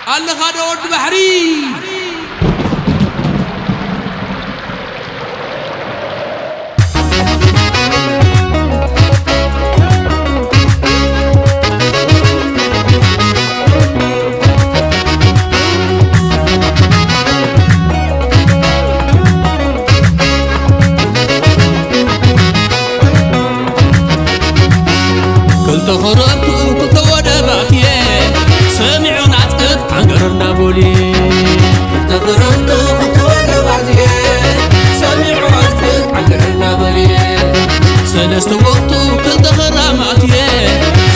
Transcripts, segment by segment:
الله خاد ود بحري تخربتو تتودباتي سمعون عسكت عنقرنا بولي تخربتو تتودباتي سمعون عسكت عنقرنا بولي سلست وقتو تتخراماتي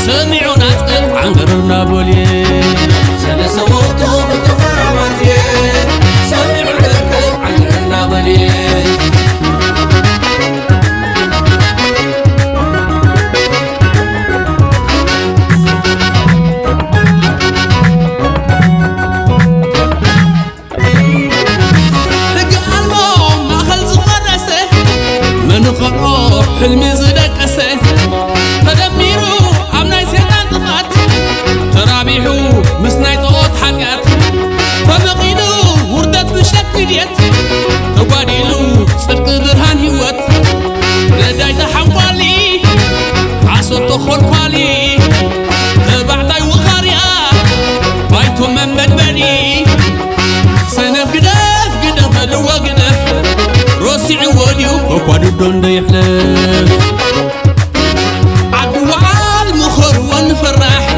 سمعون عسكت عنقرنا بولي سلست وقتو تتخراماتي سمعون عسكت عنقرنا بولي حلمي زدك أسه تدميرو عمناي سيطان تخات ترابيحو مسناي تغوط حقات فبقيلو وردت بشك نديت تقاديلو صدق برهان هيوت نداي تحمقالي عصوت تخول قالي تبعتاي وخاريا بايتو من بدبني سنف قدف بلوى قدف روسي عوديو وقادو دون دي يحلف عدو عالمخر ونفرح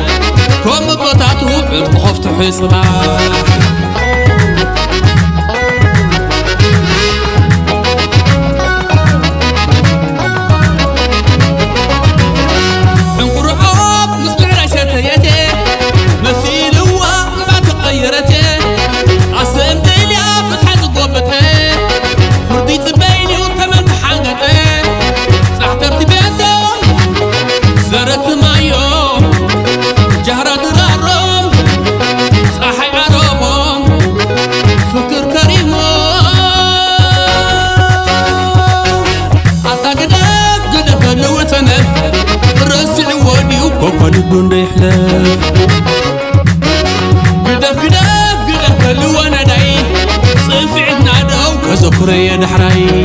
كوم بطاتو عدو خفتو حصباح وقادو دون دي يحلف قدف اللي وانا داي صيفي عدنا داو كذكري دحراي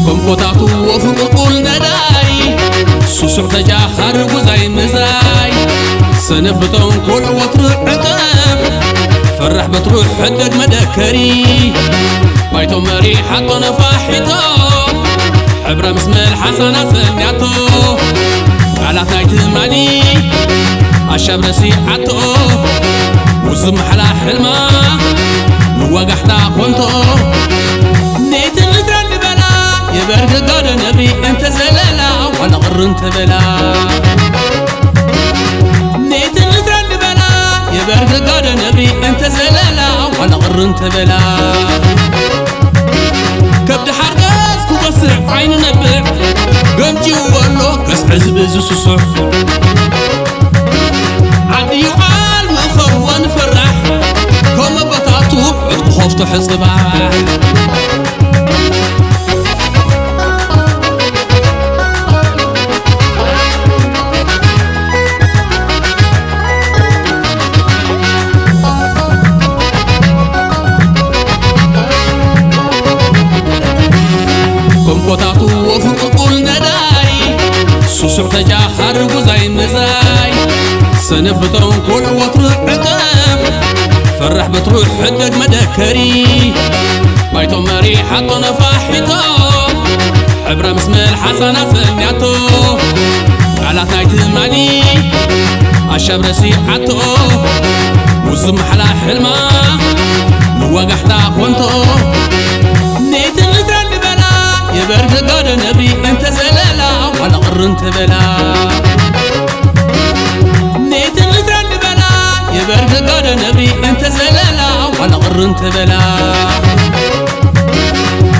كمكوتاتو وفققول نداي سوسو تجاهر وزاي مزاي سنبتون كل وتروح عقاب فرح بتروح حدد مدكري بايتو مري حطو نفاحيتو حبرة مسم الحسنة سمياتو على تايت مالي عشاب رسي حطو وزم حلا حلما نوقح تاقونتو نيت الغتران بلا يبرق قادة نبي انت زلالا ولا غر انت بلا نيت الغتران بلا يبرق قادة نبي انت زلالا ولا غر انت بلا كبد حرقاس كوبسع عين نبع قمتي وولو كس حزب زسوسع عدي وعال مخر ونفرح كوم بطاطو عدو خوفتو حصباح كمكوتاتو وفققول نداي سوسو تجاهر وزاي مزاي سنبتون كل وتروح عقاب فرح بتروح حدد مدكري بايتو مري حطو نفاحيتو حبرة مسم الحسنة سمياتو على تايت مالي عشاب رسي حطو وزم حلا حلما نوقح تاقونتو نيت الغتران بلا يبرق قادة نبي انت زلالا ولا غر انت بلا نيت الغتران بلا يبرق قادة نبي انت زلالا ولا غر انت بلا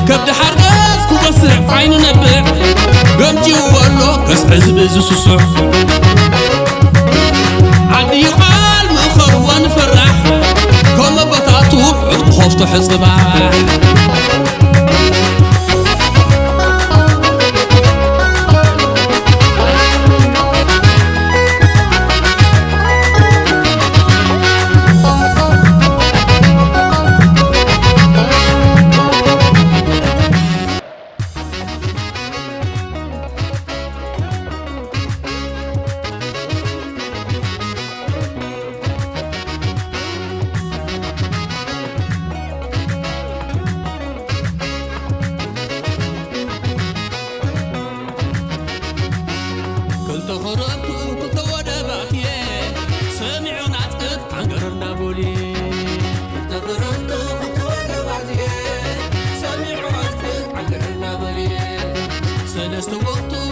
كبد حرقاس كوبسع عين نبع قمتي وولو كس حزب زسوسع عدي وعال ብዙሕ ጽባሕ تخربتو كنت ودباتي سمعون عسكت عنقرنا بولي تخربتو كنت ودباتي سمعون عسكت عنقرنا بولي سلست وقتو